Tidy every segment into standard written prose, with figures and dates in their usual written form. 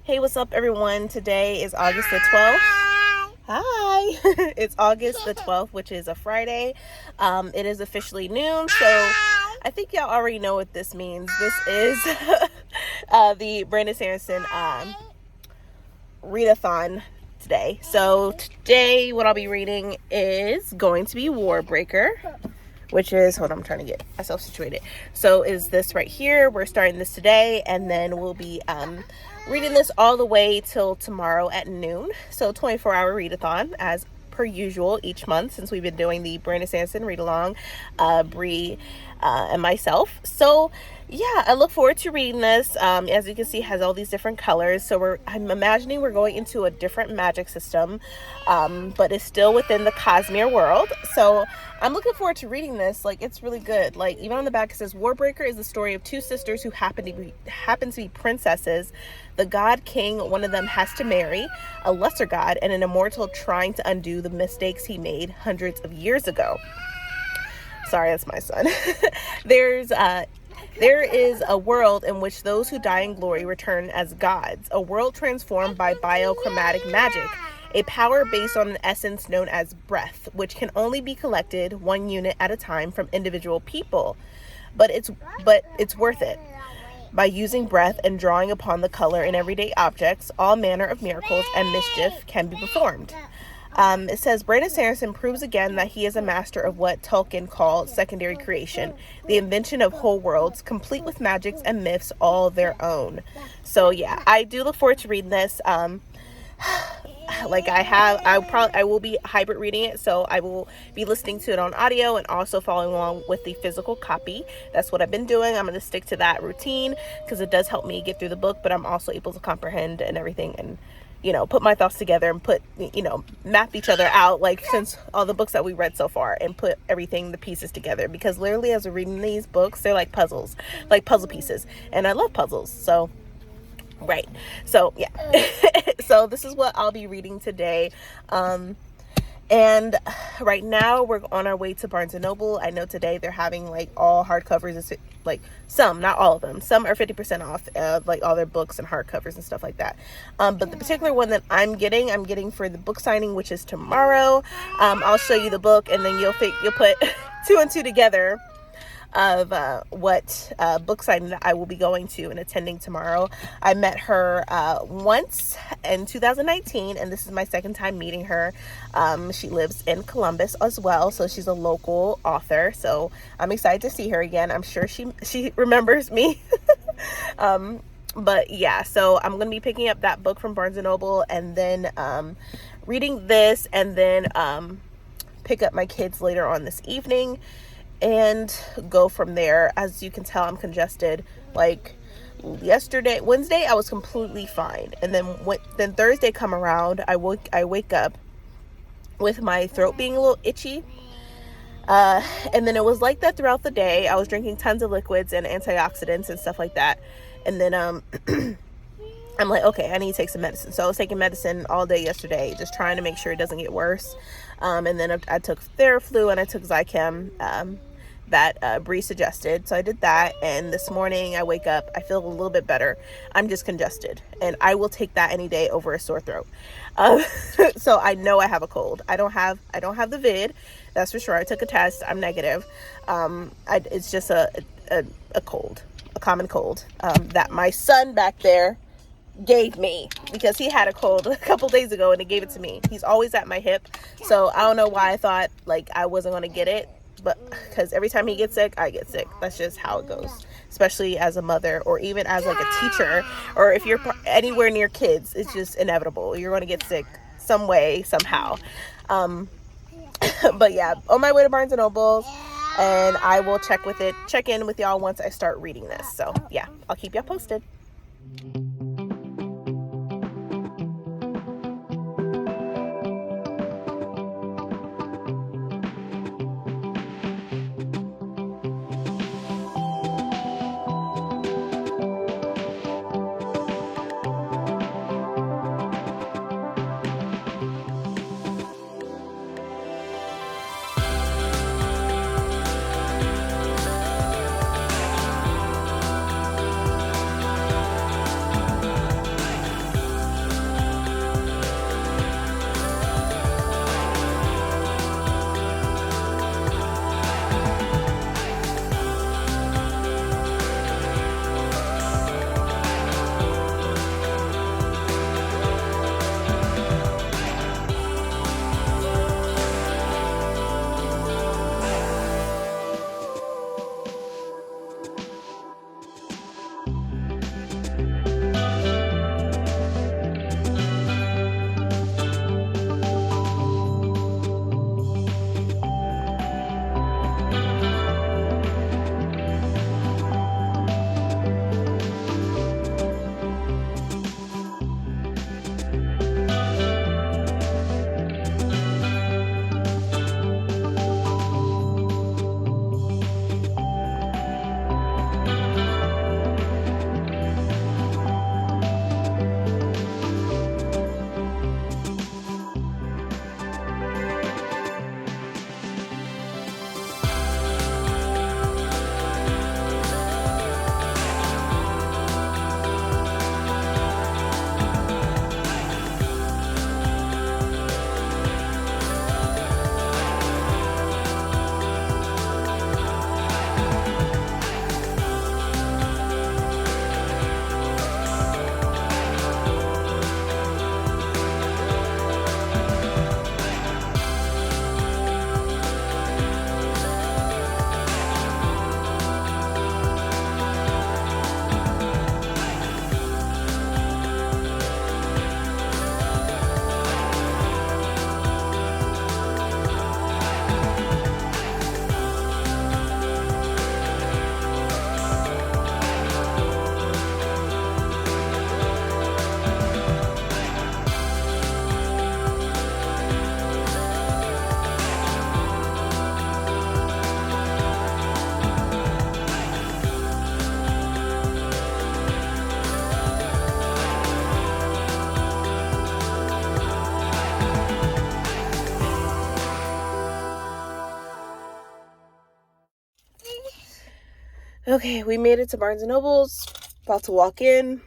Hey, what's up, everyone? Today is August the 12th. Hi! It's August the 12th, which is a Friday. It is officially noon, so I think y'all already know what this means. This is the Brandon Sanderson Readathon today. So today, what I'll be reading is going to be WARBREAKER, which is, hold on, I'm trying to get myself situated. So is this right here. We're starting this today, and then we'll be reading this all the way till tomorrow at noon. So 24-hour readathon as per usual each month since we've been doing the Brandon Sanderson read along, Bree and myself. So yeah, I look forward to reading this. As you can see, it has all these different colors. So I'm imagining we're going into a different magic system, but it's still within the Cosmere world. So I'm looking forward to reading this. Like, it's really good. Like, even on the back it says, WARBREAKER is the story of two sisters who happen to be princesses. The god king, one of them has to marry a lesser god, and an immortal trying to undo the mistakes he made hundreds of years ago. Sorry, that's my son. There is a world in which those who die in glory return as gods, a world transformed by biochromatic magic, a power based on an essence known as breath, which can only be collected one unit at a time from individual people. But it's worth it. By using breath and drawing upon the color in everyday objects, all manner of miracles and mischief can be performed. It says, Brandon Sanderson proves again that he is a master of what Tolkien called secondary creation, the invention of whole worlds, complete with magics and myths all their own. So yeah, I do look forward to reading this. I will be hybrid reading it, so I will be listening to it on audio and also following along with the physical copy. That's what I've been doing. I'm going to stick to that routine because it does help me get through the book, but I'm also able to comprehend and everything and, put my thoughts together and map each other out, like, since all the books that we read so far, and put everything, the pieces together, because literally as we're reading these books, they're like puzzles, like puzzle pieces, and I love puzzles. So right, so yeah. So this is what I'll be reading today, and right now we're on our way to Barnes & Noble. I know today they're having like all hardcovers, like some, not all of them, some are 50% off, like all their books and hardcovers and stuff like that. But the particular one that I'm getting for the book signing, which is tomorrow. I'll show you the book, and then you'll put two and two together of what book signing that I will be going to and attending tomorrow. I met her once in 2019, and this is my second time meeting her. She lives in Columbus as well, so she's a local author, so I'm excited to see her again. I'm sure she remembers me. But yeah, so I'm going to be picking up that book from Barnes & Noble, and then reading this, and then pick up my kids later on this evening and go from there. As you can tell, I'm congested. Like Wednesday, I was completely fine, and then Thursday come around, I wake up with my throat being a little itchy, and then it was like that throughout the day. I was drinking tons of liquids and antioxidants and stuff like that, and then I'm like, okay, I need to take some medicine. So I was taking medicine all day yesterday, just trying to make sure it doesn't get worse. And then I took Theraflu and I took Zicam that Bree suggested. So I did that. And this morning I wake up, I feel a little bit better. I'm just congested, and I will take that any day over a sore throat. So I know I have a cold. I don't have the vid. That's for sure. I took a test. I'm negative. It's just a cold, a common cold, that my son back there gave me because he had a cold a couple days ago and he gave it to me. He's always at my hip, so I don't know why I thought like I wasn't going to get it, but because every time he gets sick, I get sick. That's just how it goes, especially as a mother or even as like a teacher, or if you're anywhere near kids. It's just inevitable. You're going to get sick some way, somehow. But yeah, on my way to Barnes & Noble, and I will check in with y'all once I start reading this. So yeah, I'll keep y'all posted. Okay, we made it to Barnes & Noble's. About to walk in.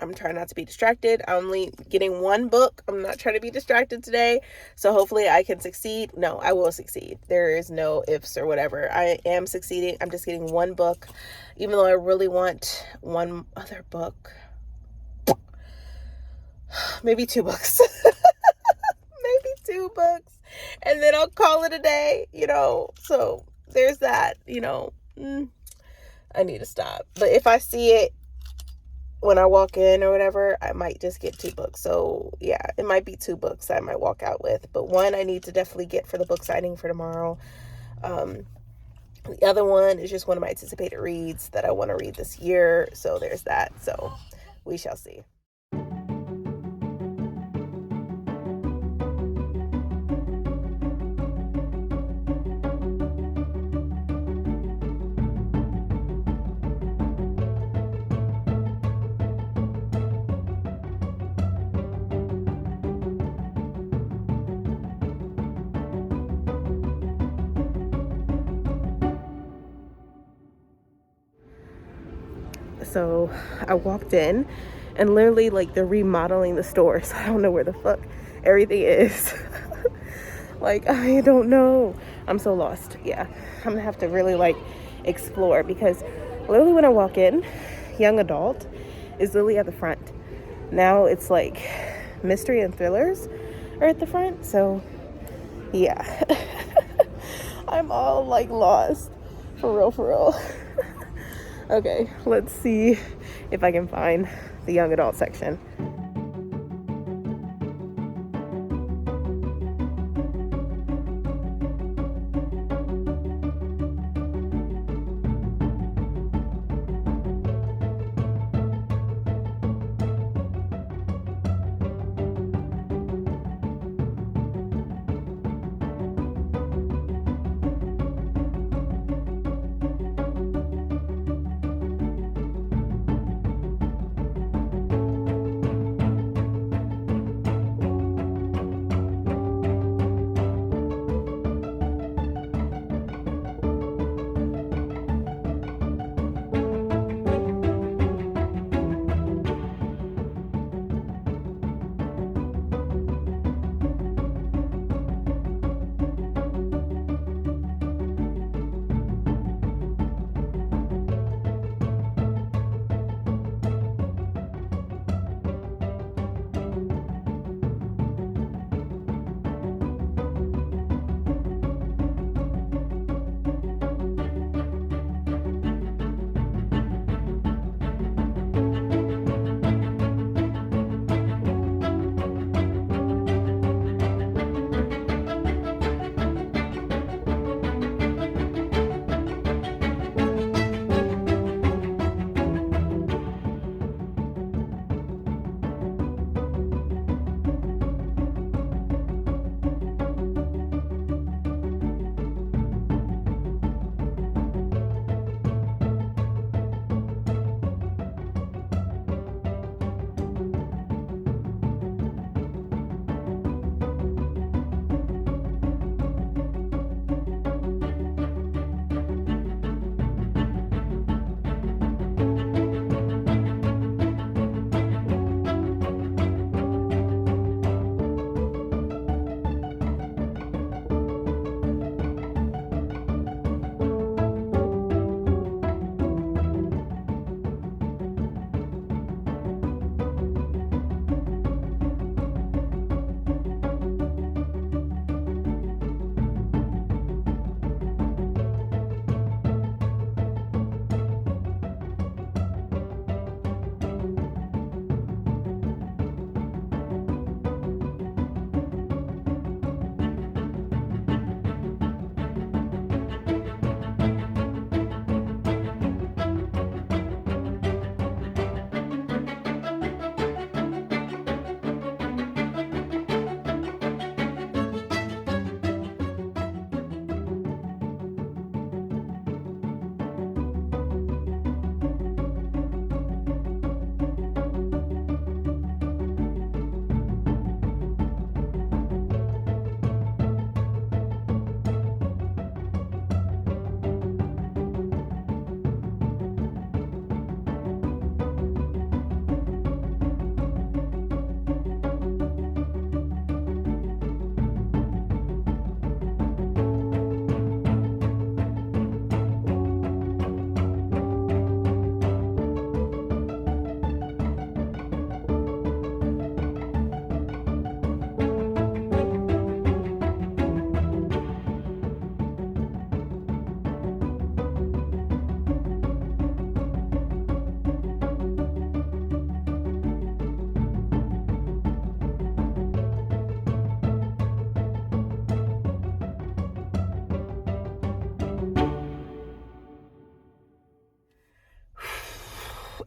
I'm trying not to be distracted. I'm only getting one book. I'm not trying to be distracted today. So hopefully I can succeed. No, I will succeed. There is no ifs or whatever. I am succeeding. I'm just getting one book, even though I really want one other book. Maybe 2 books. Maybe 2 books. And then I'll call it a day, So there's that, I need to stop. But if I see it when I walk in or whatever, I might just get 2 books. So yeah, it might be 2 books I might walk out with. But one I need to definitely get for the book signing for tomorrow. The other one is just one of my anticipated reads that I want to read this year. So there's that. So we shall see. So I walked in and literally like they're remodeling the store. So I don't know where the fuck everything is. Like, I don't know. I'm so lost. Yeah. I'm gonna have to really like explore because literally when I walk in, young adult is literally at the front. Now it's like mystery and thrillers are at the front. So yeah. I'm all like lost. For real. Okay, let's see if I can find the young adult section.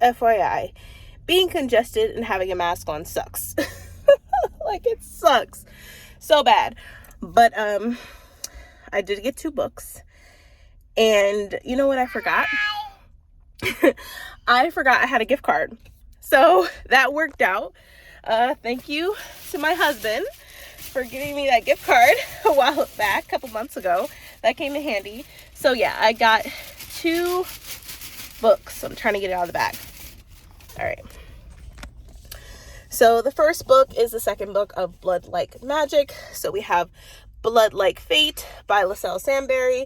FYI, being congested and having a mask on sucks. Like, it sucks so bad. But I did get 2 books. And you know what I forgot? I forgot I had a gift card. So that worked out. Thank you to my husband for giving me that gift card a while back, a couple months ago. That came in handy. So yeah, I got 2 books. I'm trying to get it out of the bag. All right. So the first book is the second book of Blood Like Magic. So we have Blood Like Fate by LaSalle Sandberry.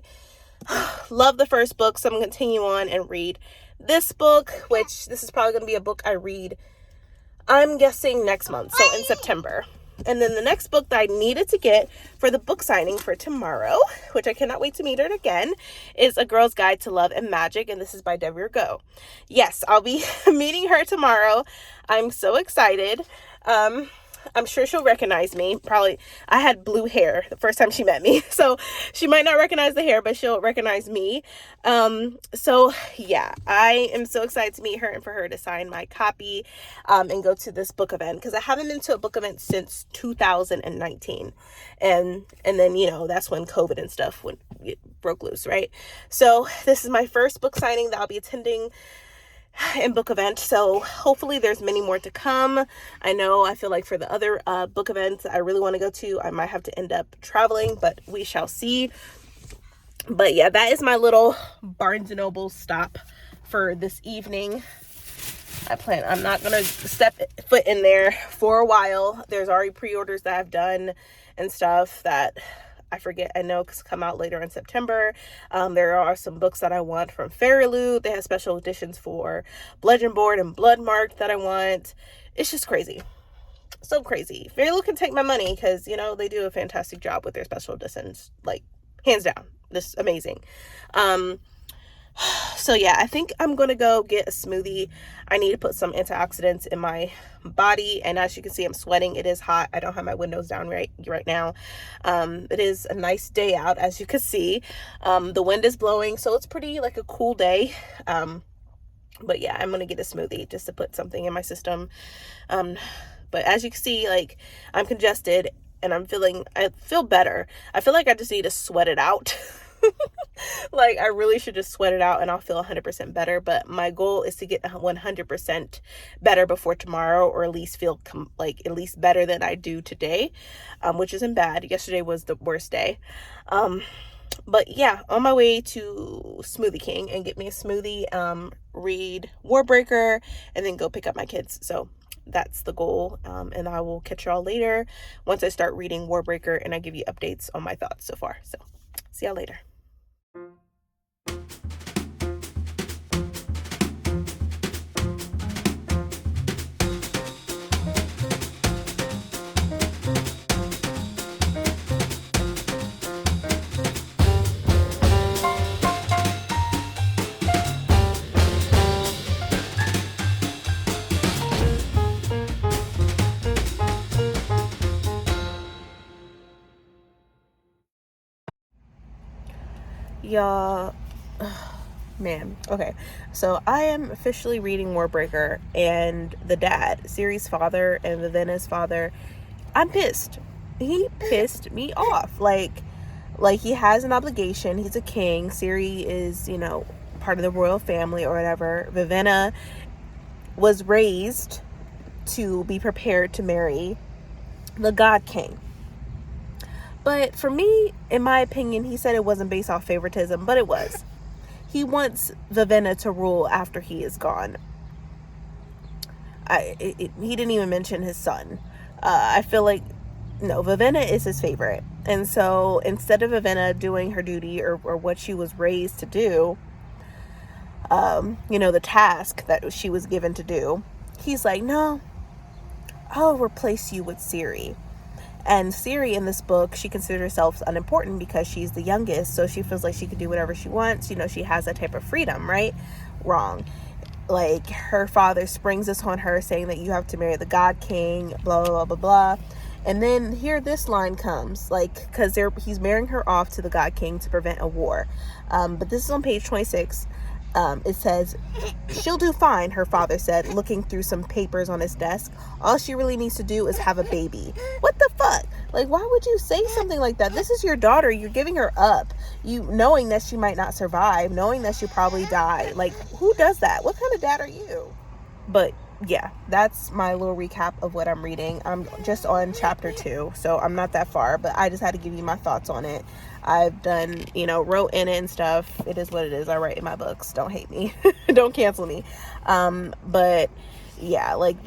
Love the first book, so I'm going to continue on and read this book, which this is probably going to be a book I read, I'm guessing, next month, so in September. And then the next book that I needed to get for the book signing for tomorrow, which I cannot wait to meet her again, is A Girl's Guide to Love and Magic, and this is by Deborah Go. Yes, I'll be meeting her tomorrow. I'm so excited. I'm sure she'll recognize me. Probably, I had blue hair the first time she met me, so she might not recognize the hair, but she'll recognize me. So yeah, I am so excited to meet her and for her to sign my copy, and go to this book event, because I haven't been to a book event since 2019, and then, you know, that's when COVID and stuff broke loose, right? So this is my first book signing that I'll be attending in book event, so hopefully there's many more to come. I feel like for the other book events I really want to go to, I might have to end up traveling, but we shall see. But yeah, that is my little Barnes & Noble stop for this evening. I'm not gonna step foot in there for a while. There's already pre-orders that I've done and stuff that I know because come out later in September. There are some books that I want from Fairy Loot. They have special editions for Bludgeon Board and Blood Marked that I want. It's just crazy. So crazy. Fairy Loot can take my money because, you know, they do a fantastic job with their special editions. Like, hands down. This is amazing. So yeah, I think I'm gonna go get a smoothie. I need to put some antioxidants in my body, and as you can see, I'm sweating. It is hot. I don't have my windows down right now. It is a nice day out, as you can see. The wind is blowing, so it's pretty like a cool day. But yeah, I'm gonna get a smoothie just to put something in my system. But as you can see, like, I'm congested and I feel better. I feel like I just need to sweat it out. Like, I really should just sweat it out and I'll feel 100% better. But my goal is to get 100% better before tomorrow, or at least feel at least better than I do today, which isn't bad. Yesterday was the worst day. But yeah, on my way to Smoothie King and get me a smoothie, read WARBREAKER, and then go pick up my kids. So that's the goal. And I will catch y'all later once I start reading WARBREAKER and I give you updates on my thoughts so far. So see y'all later. Y'all, man, okay, so I am officially reading WARBREAKER, and the dad, Siri's father and Vivenna's father, I'm pissed. He pissed me off. Like he has an obligation. He's a king. Siri is, you know, part of the royal family or whatever. Vivenna was raised to be prepared to marry the God King. But for me, in my opinion, he said it wasn't based off favoritism, but it was. He wants Vivenna to rule after he is gone. He didn't even mention his son. I feel like, no, Vivenna is his favorite. And so instead of Vivenna doing her duty or what she was raised to do, you know, the task that she was given to do, he's like, no, I'll replace you with Siri. And Siri in this book, she considers herself unimportant because she's the youngest, so she feels like she can do whatever she wants. You know, she has that type of freedom, right? Wrong. Like, her father springs this on her, saying that you have to marry the God King, blah, blah, blah, blah. And then here this line comes, like, because he's marrying her off to the God King to prevent a war. But this is on page 26. it says, "She'll do fine," her father said, looking through some papers on his desk. "All she really needs to do is have a baby." What the fuck? Like, why would you say something like that? This is your daughter. You're giving her up. You knowing that she might not survive, knowing that she'll probably die. Like, who does that? What kind of dad are you? But yeah, that's my little recap of what I'm reading. I'm just on chapter 2, so I'm not that far, but I just had to give you my thoughts on it. I've done, wrote in it and stuff. It is what it is. I write in my books. Don't hate me. Don't cancel me. But yeah, like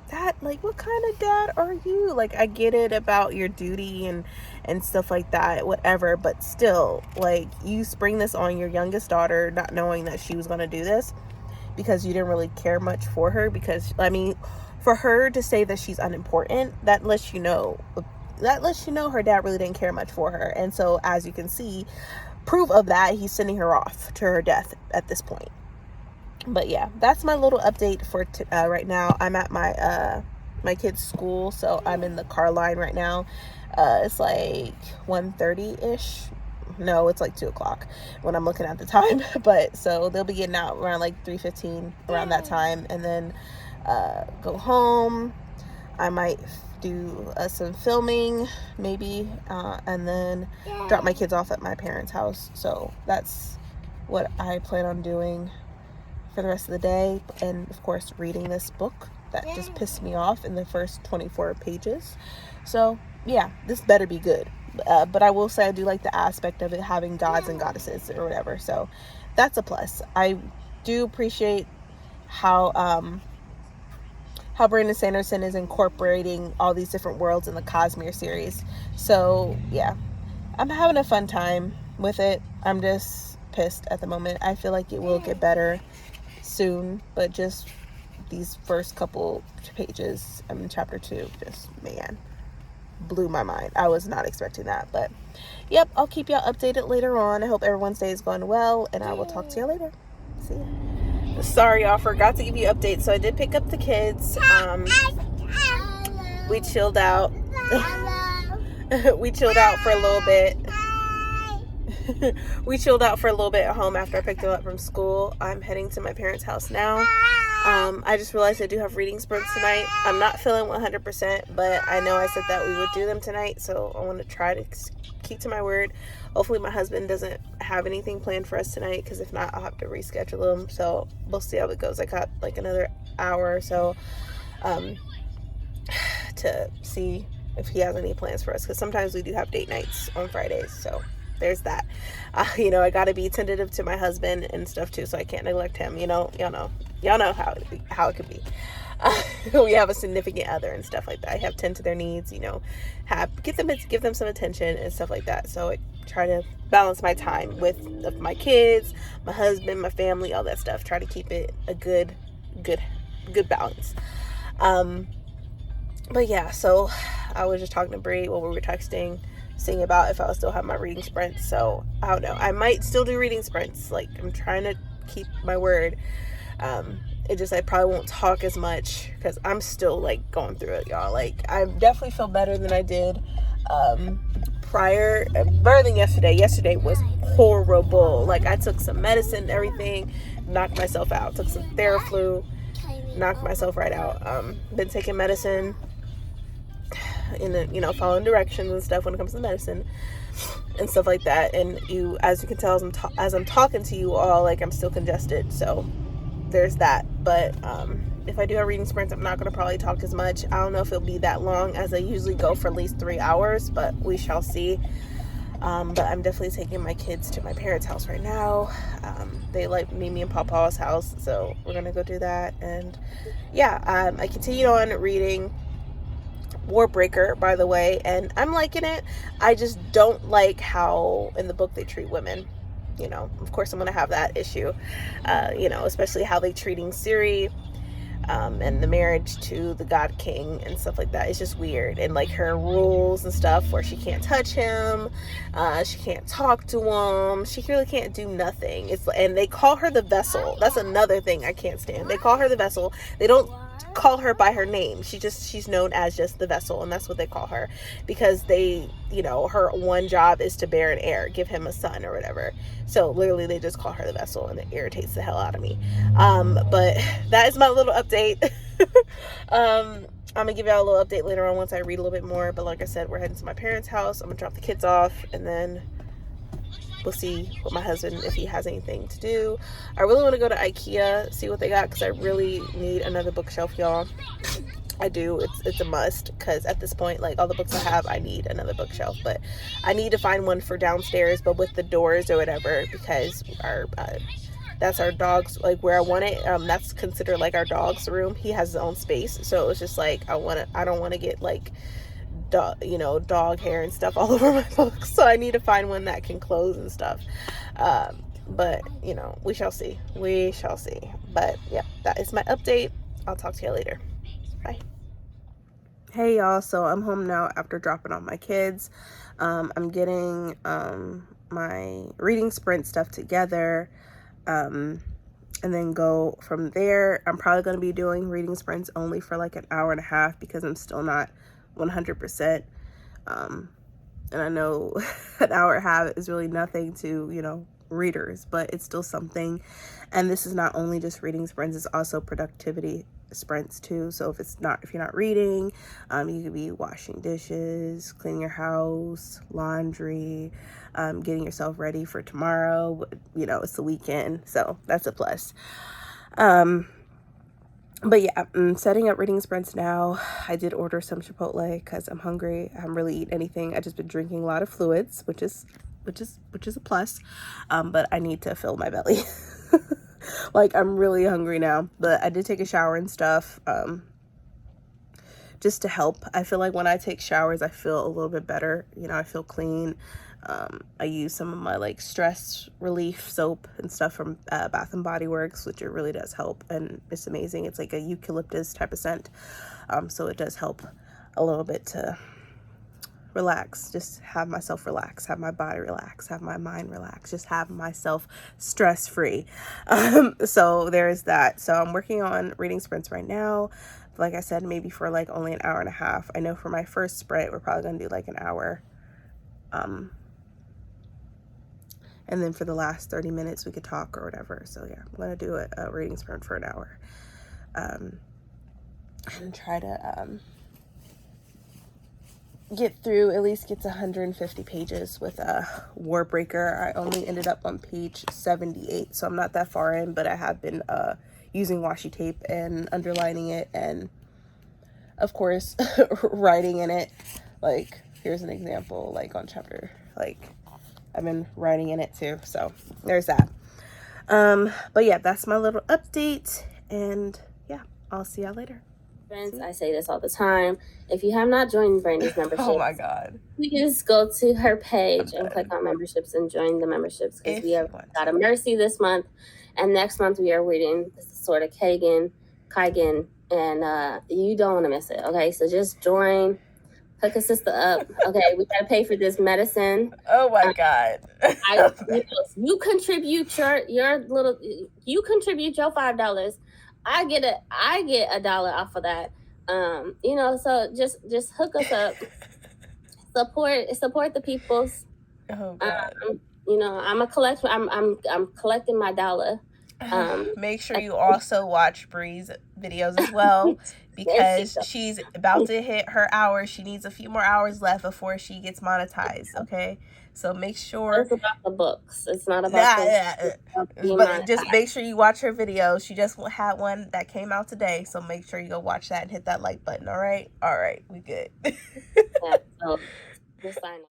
that, like, what kind of dad are you? Like, I get it about your duty and stuff like that, whatever, but still, like, you spring this on your youngest daughter, not knowing that she was going to do this, because you didn't really care much for her. Because, I mean, for her to say that she's unimportant, that lets you know her dad really didn't care much for her. And so, as you can see, proof of that, he's sending her off to her death at this point. But yeah, that's my little update for right now. I'm at my kid's school, so I'm in the car line right now. It's like 1:30-ish. No, it's like 2 o'clock when I'm looking at the time. But so they'll be getting out around like 3:15, around that time, and then go home. I might do some filming maybe, and then drop my kids off at my parents' house. So that's what I plan on doing for the rest of the day. And of course, reading this book that just pissed me off in the first 24 pages. So yeah, this better be good. But I will say I do like the aspect of it having gods and goddesses or whatever, so that's a plus. I do appreciate how Brandon Sanderson is incorporating all these different worlds in the Cosmere series. So yeah, I'm having a fun time with it. I'm just pissed at the moment. I feel like it will get better soon, but just these first couple pages, chapter 2, just, man, blew my mind. I was not expecting that. But yep, I'll keep y'all updated later on. I hope everyone's day is going well, and I will talk to y'all later. See ya. Sorry, y'all, forgot to give you updates. So I did pick up the kids. We chilled out. We chilled out for a little bit. We chilled out for a little bit at home after I picked them up from school. I'm heading to my parents' house now. I just realized I do have reading sprints tonight. I'm not feeling 100%, but I know I said that we would do them tonight, so I want to try to keep to my word. Hopefully my husband doesn't have anything planned for us tonight, because if not, I'll have to reschedule them. So we'll see how it goes. I got like another hour or so to see if he has any plans for us, because sometimes we do have date nights on Fridays. So there's that. I got to be tentative to my husband and stuff too, so I can't neglect him. Y'all know how it could be. We have a significant other and stuff like that. I have tend to their needs, give them some attention and stuff like that. So I try to balance my time with my kids, my husband, my family, all that stuff. Try to keep it a good balance. But yeah, so I was just talking to Bree while we were texting, seeing about if I will still have my reading sprints. So I don't know. I might still do reading sprints. Like, I'm trying to keep my word. It just, I probably won't talk as much because I'm still like going through it, y'all. Like, I definitely feel better than I did better than yesterday. Yesterday was horrible. Like, I took some medicine and everything, knocked myself out. Took some Theraflu, knocked myself right out. Been taking medicine in following directions and stuff when it comes to medicine and stuff like that. And as you can tell, as I'm talking to you all, like, I'm still congested. So there's that. But if I do have reading sprints, I'm not going to probably talk as much. I don't know if it'll be that long, as I usually go for at least 3 hours, but we shall see. But I'm definitely taking my kids to my parents' house right now. They like meet me in Papa's house, so we're going to go do that. And yeah, I continued on reading WARBREAKER, by the way, and I'm liking it. I just don't like how in the book they treat women. Of course I'm going to have that issue, especially how they treating Siri, and the marriage to the God King and stuff like that. It's just weird. And like her rules and stuff where she can't touch him, she can't talk to him, she really can't do nothing. And they call her the vessel. That's another thing I can't stand. They call her the vessel. They don't call her by her name. She's known as just the vessel, and that's what they call her, because they, you know, her one job is to bear an heir, give him a son or whatever. So literally they just call her the vessel, and it irritates the hell out of me. But that is my little update. I'm gonna give y'all a little update later on once I read a little bit more. But like I said, we're heading to my parents' house. I'm gonna drop the kids off, and then we'll see what my husband, if he has anything to do. I really want to go to IKEA, see what they got, because I really need another bookshelf, y'all. I do. It's a must, because at this point, like, all the books I have, I need another bookshelf. But I need to find one for downstairs, but with the doors or whatever, because our that's our dog's, like, where I want it. That's considered like our dog's room. He has his own space, so it's just like I don't want to get like dog hair and stuff all over my books, so I need to find one that can close and stuff. But you know, we shall see. But yeah, that is my update. I'll talk to you later. Bye. Hey y'all, so I'm home now after dropping off my kids. I'm getting my reading sprint stuff together, and then go from there. I'm probably going to be doing reading sprints only for like an hour and a half, because I'm still not 100%. And I know an hour and a half is really nothing to, you know, readers, but it's still something. And this is not only just reading sprints, it's also productivity sprints too. So if you're not reading, you could be washing dishes, cleaning your house, laundry, getting yourself ready for tomorrow. You know, it's the weekend, so that's a plus. But yeah, I'm setting up reading sprints now. I did order some Chipotle because I'm hungry. I haven't really eaten anything. I just been drinking a lot of fluids, which is a plus. But I need to fill my belly. Like, I'm really hungry now. But I did take a shower and stuff, just to help. I feel like when I take showers, I feel a little bit better. You know, I feel clean. I use some of my like stress relief soap and stuff from Bath and Body Works, which it really does help, and it's amazing. It's like a eucalyptus type of scent, so it does help a little bit to relax, just have myself relax, have my body relax, have my mind relax, just have myself stress free. So there's that. So I'm working on reading sprints right now. Like I said, maybe for like only an hour and a half. I know for my first sprint, we're probably gonna do like an hour. And then for the last 30 minutes, we could talk or whatever. So yeah, I'm gonna do a reading sprint for an hour, and try to get to 150 pages with WARBREAKER. I only ended up on page 78, so I'm not that far in, but I have been using washi tape and underlining it, and of course writing in it. Like, here's an example, like on chapter, like, I've been writing in it too, so there's that. But yeah, that's my little update, and yeah, I'll see y'all later. Friends, I say this all the time. If you have not joined Brandy's membership, oh my god, please go to her page and click on memberships and join the memberships, because we have got a mercy this month, and next month we are reading the Sword of Kagan, and you don't want to miss it. Okay, so just join. Hook a sister up. Okay, we gotta pay for this medicine. Oh my god. You contribute you contribute your $5. I get $1 off of that. You know, so just hook us up. Support the peoples. Oh god. You know, I'm collecting my dollar. Make sure you also watch Bree's videos as well, because she's about to hit her hour. She needs a few more hours left before she gets monetized. Okay, so make sure it's about the books. It's not about but just make sure you watch her video. She just had one that came out today, so make sure you go watch that and hit that like button. All right, we good. Yeah, so just sign up.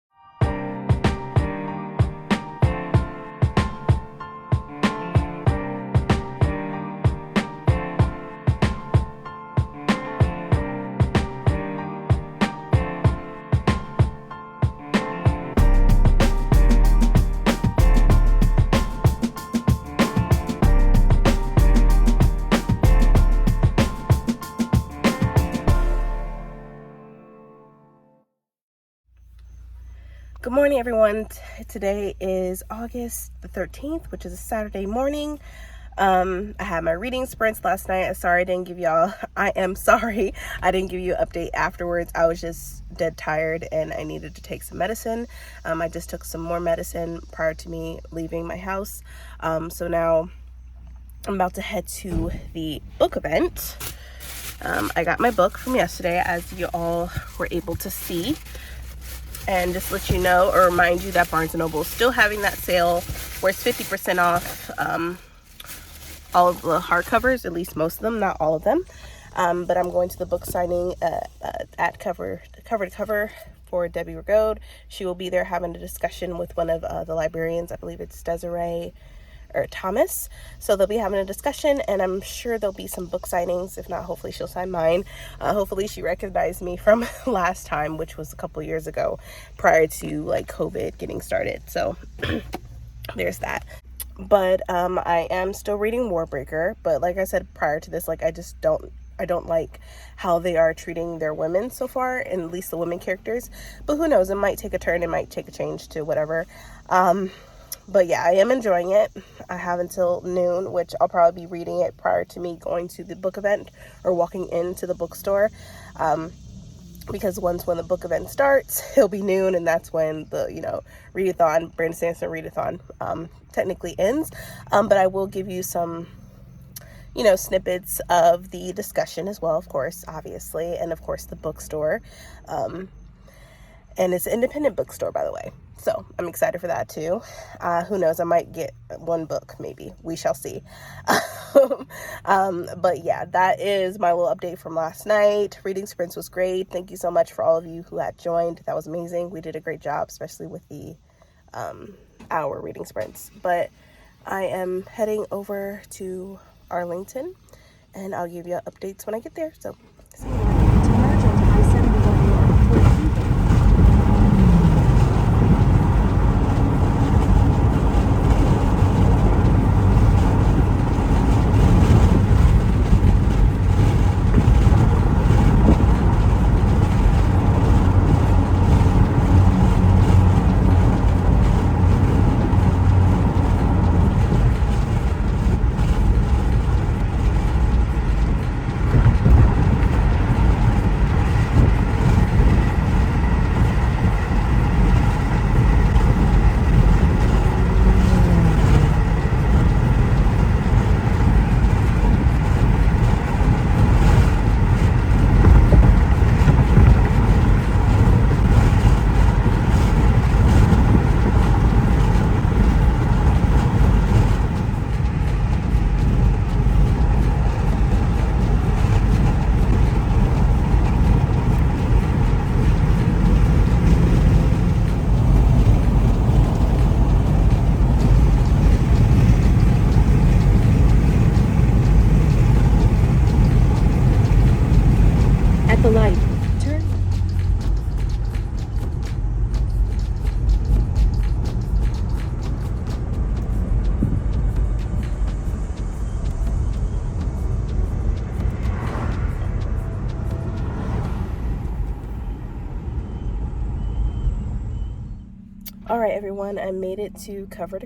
Good morning, everyone. Today is August the 13th, which is a Saturday morning. I had my reading sprints last night. I am sorry I didn't give you an update afterwards. I was just dead tired and I needed to take some medicine. I just took some more medicine prior to me leaving my house. So now I'm about to head to the book event. I got my book from yesterday, as you all were able to see. And just let you know or remind you that Barnes & Noble is still having that sale where it's 50% off all of the hardcovers, at least most of them, not all of them. But I'm going to the book signing at cover to cover for Debbie Rigaud. She will be there having a discussion with one of the librarians. I believe it's Desiree or Thomas. So they'll be having a discussion, and I'm sure there'll be some book signings. If not, hopefully she'll sign mine. Hopefully she recognized me from last time, which was a couple years ago, prior to like COVID getting started. So there's that. But I am still reading WARBREAKER, but like I said prior to this, like I don't like how they are treating their women so far, and at least the women characters. But who knows, it might take a turn, it might take a change to whatever. But yeah, I am enjoying it. I have until noon, which I'll probably be reading it prior to me going to the book event or walking into the bookstore. Because when the book event starts, it'll be noon, and that's when the, readathon, Brandon Sanderson Readathon, technically ends. But I will give you some, snippets of the discussion as well, of course, obviously, and of course the bookstore. And it's an independent bookstore, by the way. So I'm excited for that too. Who knows? I might get one book, maybe. We shall see. But yeah, that is my little update from last night. Reading sprints was great. Thank you so much for all of you who had joined. That was amazing. We did a great job, especially with the hour reading sprints. But I am heading over to Arlington, and I'll give you updates when I get there. So see you. At the light, turn. All right, everyone, I made it to cover.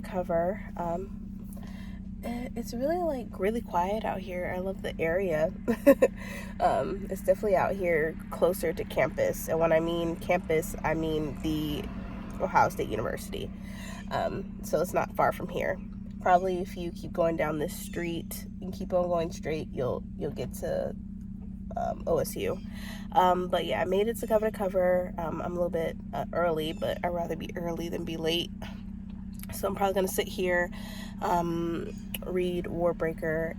It's really really quiet out here. I love the area. It's definitely out here closer to campus, and when I mean campus, I mean the Ohio State University. So it's not far from here. Probably if you keep going down this street and keep on going straight, you'll get to OSU. But yeah, I made it to cover. I'm a little bit early, but I'd rather be early than be late. So I'm probably going to sit here, read WARBREAKER,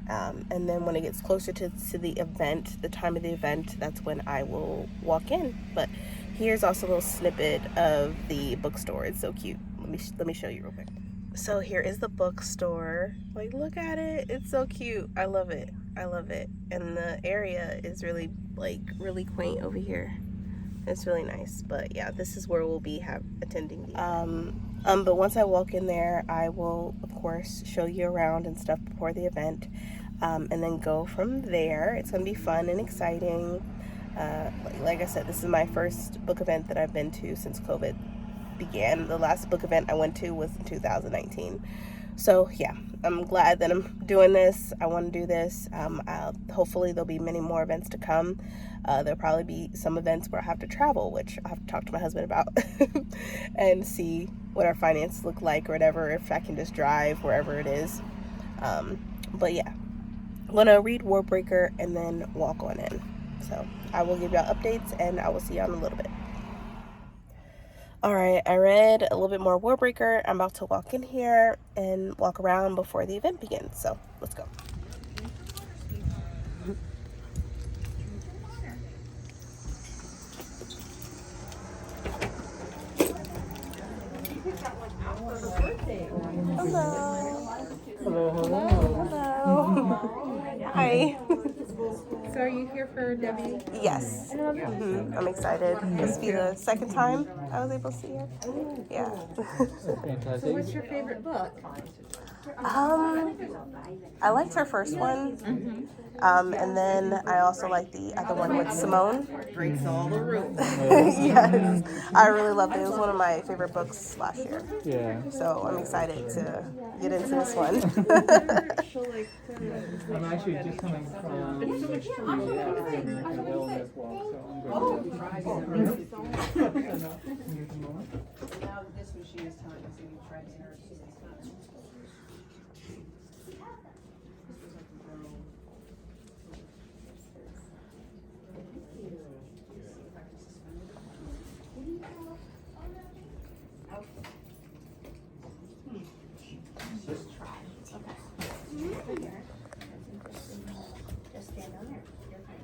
and then when it gets closer to the event, the time of the event, that's when I will walk in. But here's also a little snippet of the bookstore. It's so cute. Let me show you real quick. So here is the bookstore. Like, look at it. It's so cute. I love it. And the area is really quaint over here. It's really nice. But yeah, this is where we'll be attending the but once I walk in there, I will of course show you around and stuff before the event, and then go from there. It's gonna be fun and exciting. Like I said, this is my first book event that I've been to since COVID began. The last book event I went to was in 2019. So yeah, I'm glad that I'm doing this. I want to do this. Hopefully there'll be many more events to come. There'll probably be some events where I have to travel, which I'll have to talk to my husband about and see what our finances look like or whatever, if I can just drive wherever it is. But yeah, I'm going to read WARBREAKER and then walk on in. So I will give y'all updates, and I will see y'all in a little bit. Alright, I read a little bit more WARBREAKER. I'm about to walk in here and walk around before the event begins. So let's go. Hello. Hi. So are you here for Debbie? Yes. I'm excited. This will be the second time I was able to see her. Yeah. So what's your favorite book? I liked her first one. And then I also like the other one with Simone. Breaks all the rules. Yes. I really loved it. It was one of my favorite books last year. Yeah. So I'm excited to get into this one. I'm actually just coming from the African wellness walk, so I'm going to Now this one she was telling us, so you tried to her. Just stand on there. You're fine.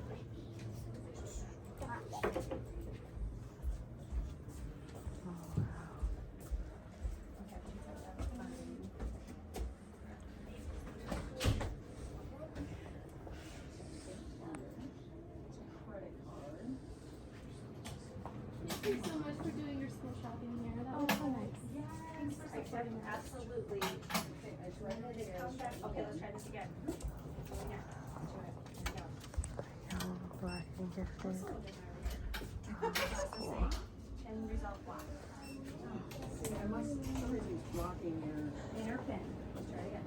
Thanks so much for doing your school shopping here. That was so nice. Thanks for supporting us. Absolutely. Okay, let's try this again. Black and gifted. And result block. I must, somebody's blocking your. Inner pin. Let's try again.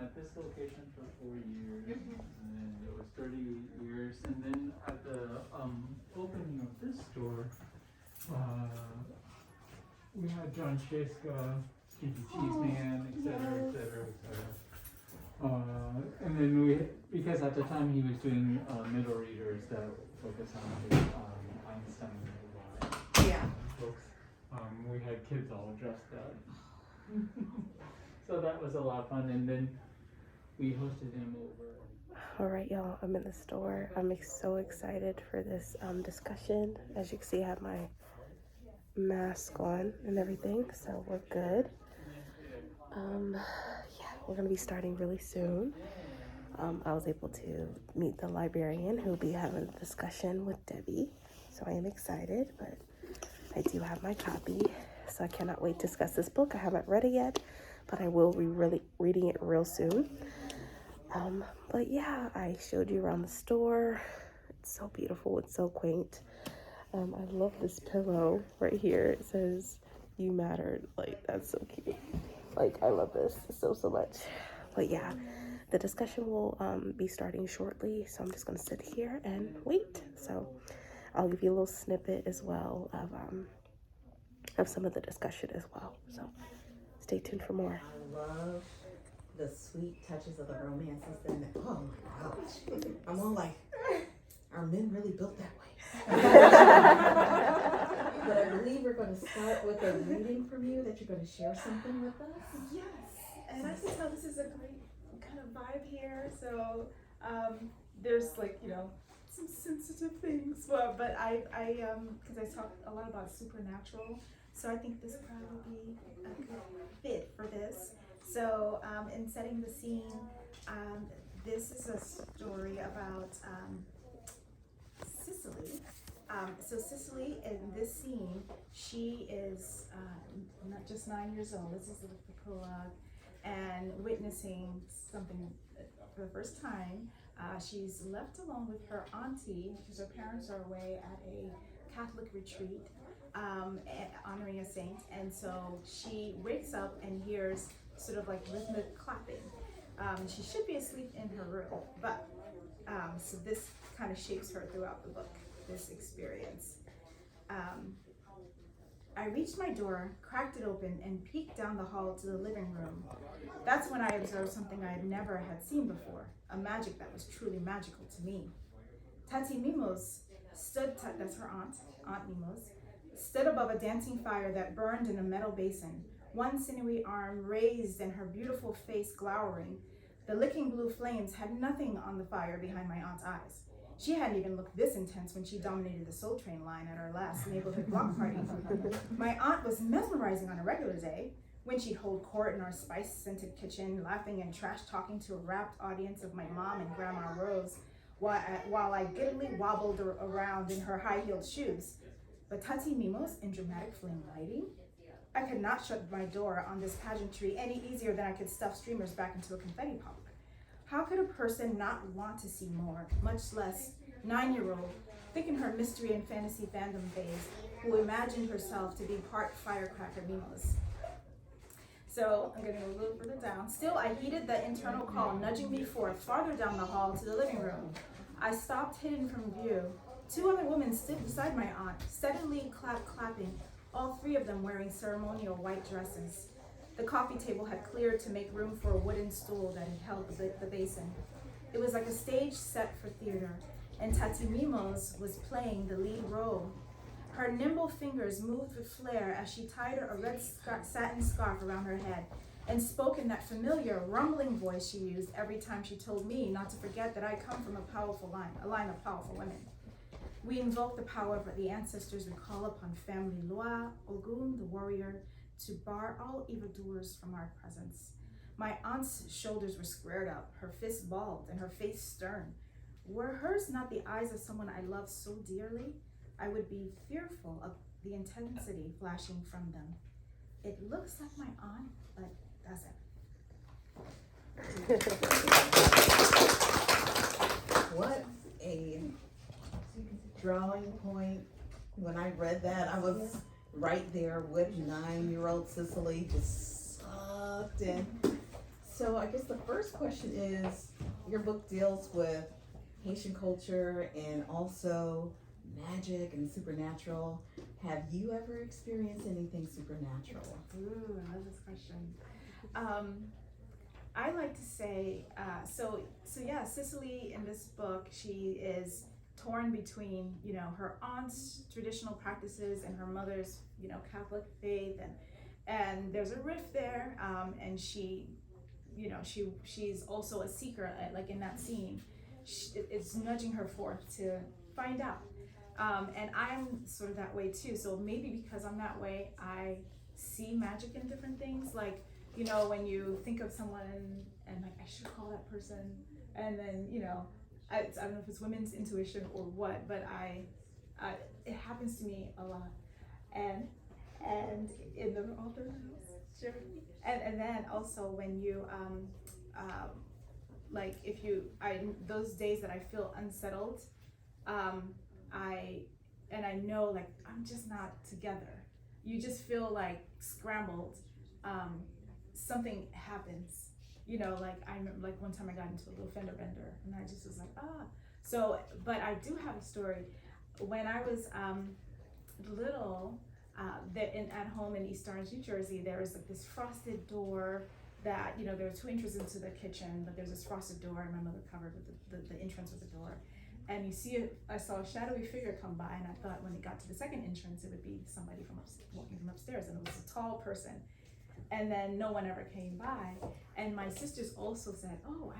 at this location for 4 years, and it was 30 years. And then at the opening of this store, we had John Cheska, Stinky Cheese Man, etc. And then because at the time he was doing middle readers that focus on his Einstein books, we had kids all dressed up. So that was a lot of fun, and then we hosted him over. All right, y'all, I'm in the store. I'm so excited for this discussion. As you can see, I have my mask on and everything, so we're good. Yeah, we're gonna be starting really soon. I was able to meet the librarian who'll be having a discussion with Debbie, so I am excited, but I do have my copy, so I cannot wait to discuss this book. I haven't read it yet, but I will be reading it real soon. But yeah, I showed you around the store. It's so beautiful, it's so quaint. I love this pillow right here. It says, "You mattered." Like, that's so cute. Like, I love this so much. But yeah, the discussion will be starting shortly, so I'm just gonna sit here and wait. So I'll give you a little snippet as well of some of the discussion as well. So stay tuned for more. I love the sweet touches of the romances. And oh my gosh, I'm all like, are men really built that way? But I believe we're going to start with a reading from you that you're going to share something with us. Yes, and I can tell this is a great kind of vibe here. So there's like, you know, some sensitive things, but because I talk a lot about supernatural, so I think this probably will be a good fit for this. So in setting the scene, this is a story about Cicely. So Cicely, in this scene, she is not just 9 years old. This is the prologue, and witnessing something for the first time. She's left alone with her auntie because her parents are away at a Catholic retreat honoring a saint, and so she wakes up and hears sort of like rhythmic clapping. She should be asleep in her room, but so this kind of shapes her throughout the book, this experience. I reached my door, cracked it open, and peeked down the hall to the living room. That's when I observed something I had never had seen before, a magic that was truly magical to me. Tati Mimos stood, that's her aunt, Aunt Mimos, stood above a dancing fire that burned in a metal basin, one sinewy arm raised and her beautiful face glowering. The licking blue flames had nothing on the fire behind my aunt's eyes. She hadn't even looked this intense when she dominated the Soul Train line at our last neighborhood block party. My aunt was mesmerizing on a regular day, when she'd hold court in our spice-scented kitchen, laughing and trash-talking to a rapt audience of my mom and Grandma Rose, while I giddily wobbled around in her high-heeled shoes. But Tati Mimos in dramatic flame lighting? I could not shut my door on this pageantry any easier than I could stuff streamers back into a confetti pop. How could a person not want to see more, much less 9-year-old, thick in her mystery and fantasy fandom phase, who imagined herself to be part firecracker Mimos? So I'm gonna go a little further down. Still, I heeded the internal call nudging me forth farther down the hall to the living room. I stopped hidden from view. 2 other women stood beside my aunt, steadily clapping, all 3 of them wearing ceremonial white dresses. The coffee table had cleared to make room for a wooden stool that had held the basin. It was like a stage set for theater, and Tati Mimos was playing the lead role. Her nimble fingers moved with flair as she tied a red satin scarf around her head and spoke in that familiar, rumbling voice she used every time she told me not to forget that I come from a line of powerful women. We invoke the power of the ancestors and call upon family Loa, Ogun, the warrior, to bar all evildoers from our presence. My aunt's shoulders were squared up, her fists balled, and her face stern. Were hers not the eyes of someone I loved so dearly? I would be fearful of the intensity flashing from them. It looks like my aunt, but doesn't. What a drawing point. When I read that, I was right there with 9-year-old Cicely, just sucked in. So I guess the first question is, your book deals with Haitian culture and also magic and supernatural. Have you ever experienced anything supernatural? Ooh, I love this question. I like to say, so yeah, Cicely in this book, she is torn between, you know, her aunt's traditional practices and her mother's, you know, Catholic faith, and there's a rift there, and she, you know, she's also a seeker, like in that scene. It's nudging her forth to find out. And I'm sort of that way too. So maybe because I'm that way, I see magic in different things. Like, you know, when you think of someone and like, I should call that person. And then, you know, I don't know if it's women's intuition or what, but it happens to me a lot. And in the author house, sure. And then also when you, like if you, those days that I feel unsettled, I know like I'm just not together. You just feel like scrambled. Something happens, you know, like I remember like one time I got into a little fender bender and I just was like, So, but I do have a story. when I was little, at home in East Orange, New Jersey, there was like this frosted door that, you know, there were 2 entrances into the kitchen, but there's this frosted door, and my mother covered with the entrance with the door. And I saw a shadowy figure come by, and I thought when it got to the second entrance, it would be somebody walking from upstairs, and it was a tall person. And then no one ever came by. And my sisters also said, oh,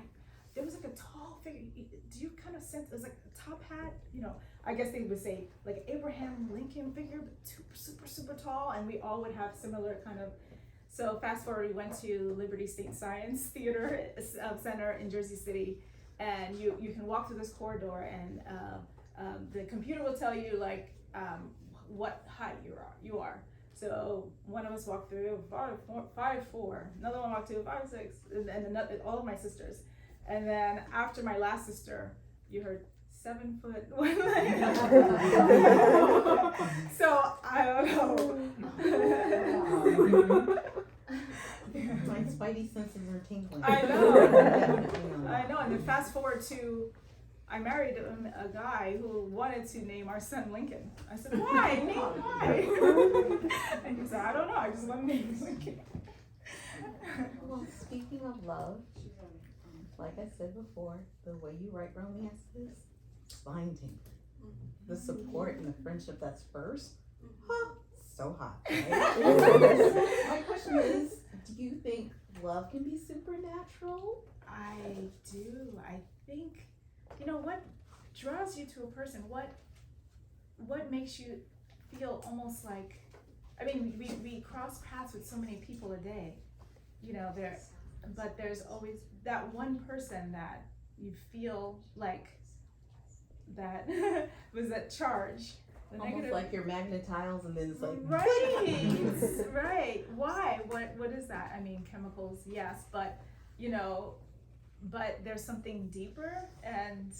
there was like a tall figure. Do you kind of sense, it was like a top hat, you know, I guess they would say like Abraham Lincoln figure, but super, super tall. And we all would have similar kind of, so fast forward, we went to Liberty State Science Theater Center in Jersey City. And you can walk through this corridor, and the computer will tell you like what height you are. So one of us walked through 5'4", another one walked through 5'6", and another, all of my sisters. And then after my last sister, you heard 7 foot. So I don't know. My spidey senses are tingling. I know. I know. And then fast forward to, I married a guy who wanted to name our son Lincoln. I said, why? Why? And he said, I don't know. I just want to name him Lincoln. Well, speaking of love, like I said before, the way you write romances, spine tingling. The support and the friendship that's first, so hot. Right? My question is, do you think love can be supernatural? I do. I think, you know, what draws you to a person? What makes you feel almost like, I mean, we cross paths with so many people a day, you know, but there's always that one person that you feel like that was that charge. Almost negative, like you're magnetized, and then it's like right. Right. Why? What is that? I mean, chemicals, yes, but you know, but there's something deeper, and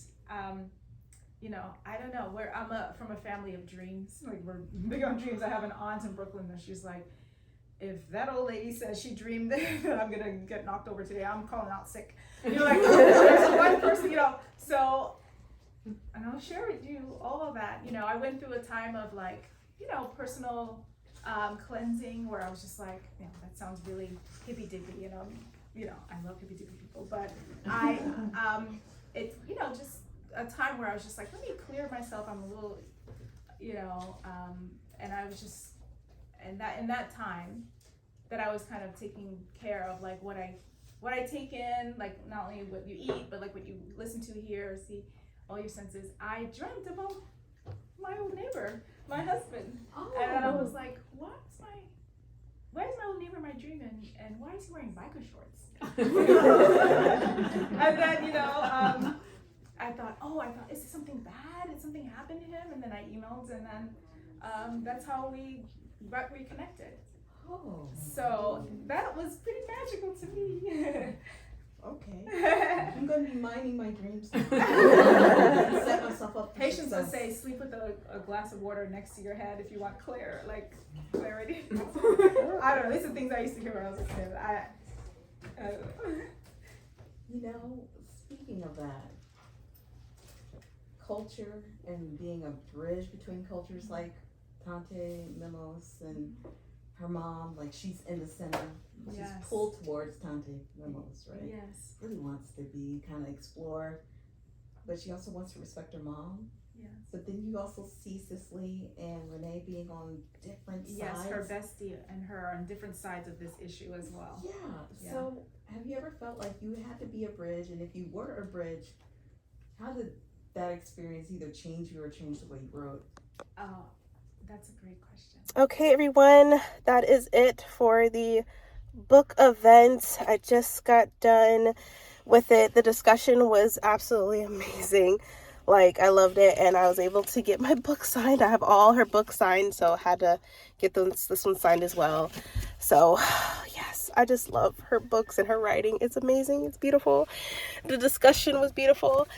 you know, I don't know. I'm from a family of dreams. Like, we're big on dreams. I have an aunt in Brooklyn, and she's like, if that old lady says she dreamed that I'm gonna get knocked over today, I'm calling out sick. You're like, there's one person, you know. So, and I'll share with you all of that. You know, I went through a time of like, you know, personal cleansing, where I was just like, you know, that sounds really hippy dippy, you know. I love hippy dippy people, but it's, you know, just a time where I was just like, let me clear myself. I'm a little, you know, and I was just, and in that time that I was kind of taking care of like what I take in, like not only what you eat, but like what you listen to, hear, see, all your senses. I dreamt about my old neighbor, my husband. Oh. And I was like, where's my old neighbor in my dream, and why is he wearing biker shorts? And then, you know, I thought, is it something bad? Did something happen to him? And then I emailed, and then that's how we got reconnected. Oh. So that was pretty magical to me. Okay. I'm going to be minding my dreams. Set myself up. Patients would say, sleep with a glass of water next to your head if you want clarity. I don't know. These are things I used to hear when I was a kid. You know, speaking of that, culture and being a bridge between cultures, like Tante Memos and her mom, like she's in the center. She's pulled towards Tante Memos, right? Yes. Really wants to be, kind of explore, but she also wants to respect her mom. Yes. But then you also see Cicely and Renee being on different sides. Yes, her bestie and her on different sides of this issue as well. Yeah. So have you ever felt like you had to be a bridge, and if you were a bridge, how did that experience either change you or change the way you wrote? Oh, that's a great question. Okay, everyone, that is it for the book event. I just got done with it. The discussion was absolutely amazing. Like, I loved it, and I was able to get my book signed. I have all her books signed, so I had to get this one signed as well. So, yes, I just love her books and her writing. It's amazing. It's beautiful. The discussion was beautiful.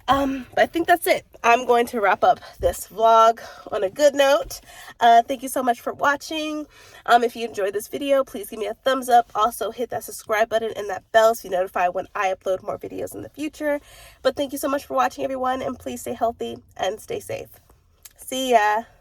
But I think that's it. I'm going to wrap up this vlog on a good note. Thank you so much for watching. If you enjoyed this video, please give me a thumbs up. Also, hit that subscribe button and that bell so you're notified when I upload more videos in the future. But thank you so much for watching, everyone, and please stay healthy and stay safe. See ya.